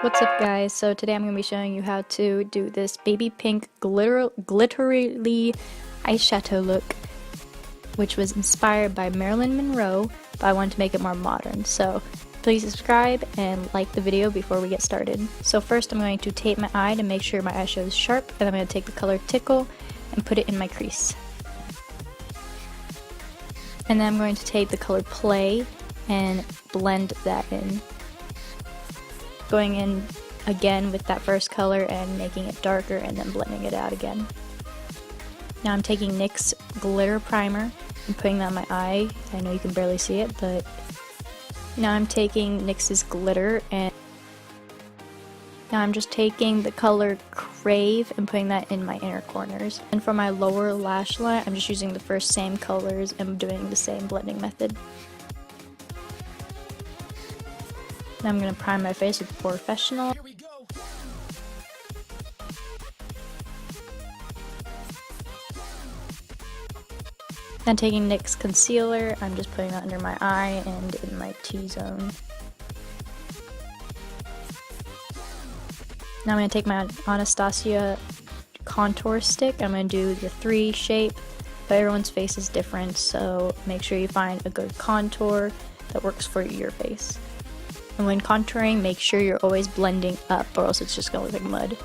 What's up guys? So today I'm going to be showing you how to do this baby pink glittery eyeshadow look, which was inspired by Marilyn Monroe, but I wanted to make it more modern. So please subscribe and like the video before we get started. So first I'm going to tape my eye to make sure my eyeshadow is sharp, and I'm going to take the color Tickle and put it in my crease. And then I'm going to take the color Play and blend that in. Going in again with that first color and making it darker and then blending it out again. Now I'm taking NYX glitter primer and putting that on my eye. I know you can barely see it, but now I'm taking NYX's glitter, and now I'm just taking the color Crave and putting that in my inner corners. And for my lower lash line, I'm just using the first same colors and doing the same blending method. Now I'm going to prime my face with Professional. Then taking NYX concealer, I'm just putting that under my eye and in my T-zone. Now I'm going to take my Anastasia contour stick. I'm going to do the 3 shape, but everyone's face is different, so make sure you find a good contour that works for your face. And when contouring, make sure you're always blending up, or else it's just going to look like mud.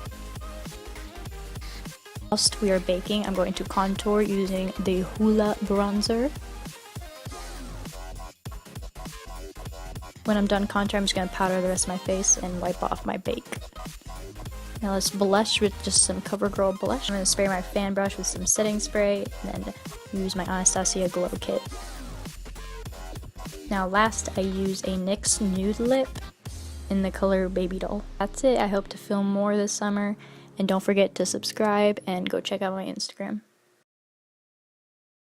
Whilst we are baking, I'm going to contour using the Hoola bronzer. When I'm done contouring, I'm just going to powder the rest of my face and wipe off my bake. Now let's blush with just some CoverGirl blush. I'm going to spray my fan brush with some setting spray and then use my Anastasia Glow Kit. Now last, I use a NYX nude lip in the color Baby Doll. That's it. I hope to film more this summer, and don't forget to subscribe and go check out my Instagram.